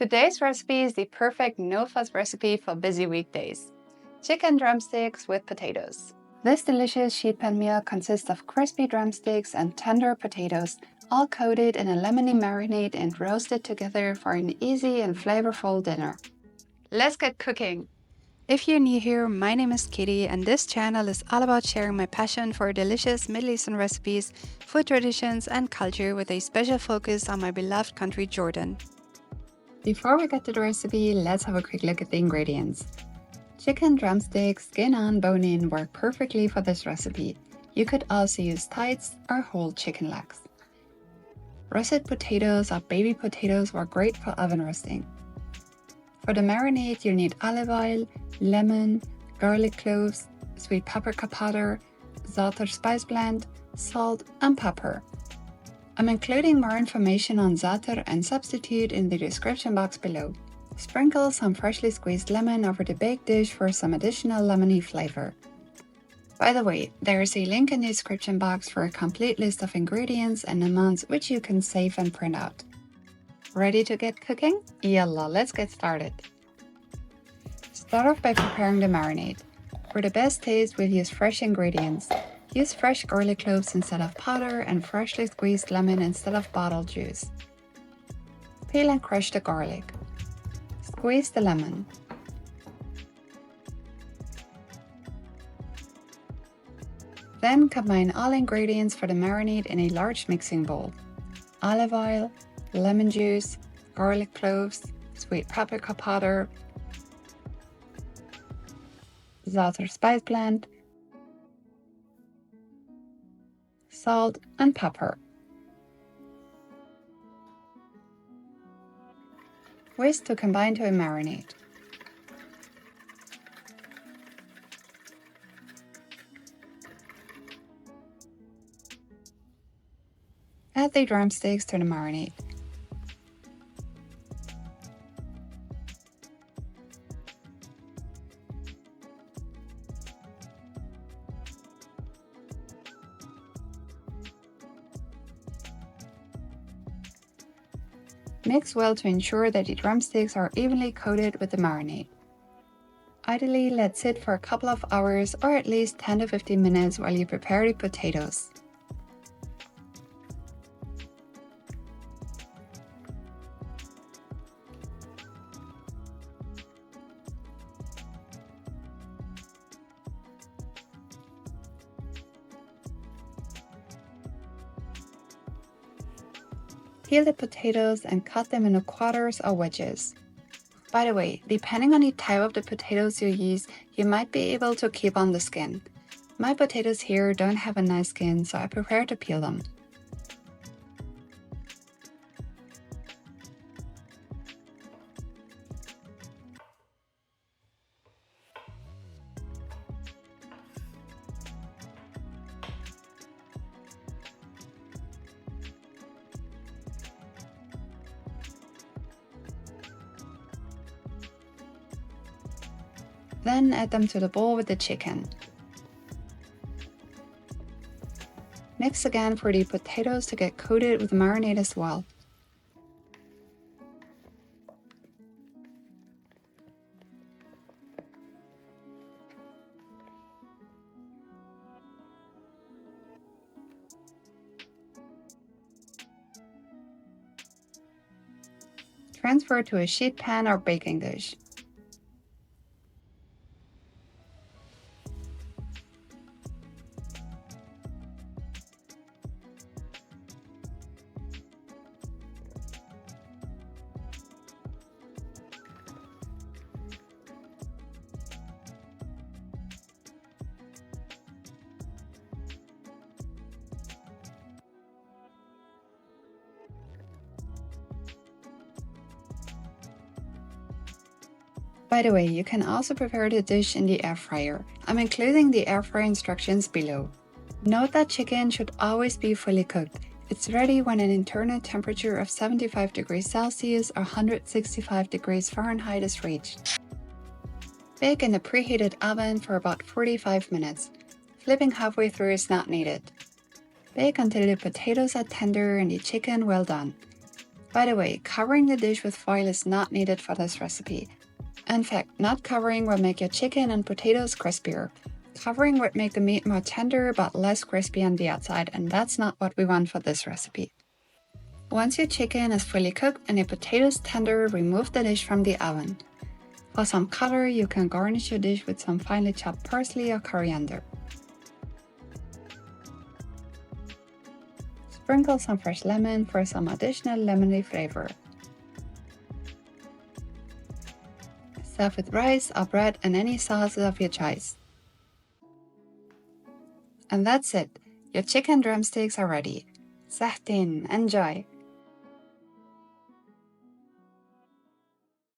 Today's recipe is the perfect no-fuss recipe for busy weekdays. Chicken drumsticks with potatoes. This delicious sheet pan meal consists of crispy drumsticks and tender potatoes, all coated in a lemony marinade and roasted together for an easy and flavorful dinner. Let's get cooking! If you're new here, my name is Katie, and this channel is all about sharing my passion for delicious Middle Eastern recipes, food traditions, and culture with a special focus on my beloved country, Jordan. Before we get to the recipe, let's have a quick look at the ingredients. Chicken drumsticks, skin on, bone in, work perfectly for this recipe. You could also use thighs or whole chicken legs. Russet potatoes or baby potatoes work great for oven roasting. For the marinade, you need olive oil, lemon, garlic cloves, sweet paprika powder, za'atar spice blend, salt, and pepper. I'm including more information on za'atar and substitute in the description box below. Sprinkle some freshly squeezed lemon over the baked dish for some additional lemony flavor. By the way, there is a link in the description box for a complete list of ingredients and amounts which you can save and print out. Ready to get cooking? Yalla, let's get started. Start off by preparing the marinade. For the best taste, we'll use fresh ingredients. Use fresh garlic cloves instead of powder and freshly squeezed lemon instead of bottled juice. Peel and crush the garlic. Squeeze the lemon. Then combine all ingredients for the marinade in a large mixing bowl. Olive oil, lemon juice, garlic cloves, sweet paprika powder, za'atar spice blend, salt, and pepper. Whisk to combine to a marinade. Add the drumsticks to the marinade. Mix well to ensure that the drumsticks are evenly coated with the marinade. Ideally, let sit for a couple of hours or at least 10 to 15 minutes while you prepare the potatoes. Peel the potatoes and cut them into quarters or wedges. By the way, depending on the type of the potatoes you use, you might be able to keep on the skin. My potatoes here don't have a nice skin, so I prefer to peel them. Then add them to the bowl with the chicken. Mix again for the potatoes to get coated with marinade as well. Transfer to a sheet pan or baking dish. By the way, you can also prepare the dish in the air fryer. I'm including the air fryer instructions below. Note that chicken should always be fully cooked. It's ready when an internal temperature of 75 degrees Celsius or 165 degrees Fahrenheit is reached. Bake in the preheated oven for about 45 minutes. Flipping halfway through is not needed. Bake until the potatoes are tender and the chicken well done. By the way, covering the dish with foil is not needed for this recipe. In fact, not covering will make your chicken and potatoes crispier. Covering would make the meat more tender but less crispy on the outside, and that's not what we want for this recipe. Once your chicken is fully cooked and your potatoes tender, remove the dish from the oven. For some color, you can garnish your dish with some finely chopped parsley or coriander. Sprinkle some fresh lemon for some additional lemony flavor. Serve with rice or bread and any sauces of your choice. And that's it, your chicken drumsticks are ready. ساحتين, enjoy!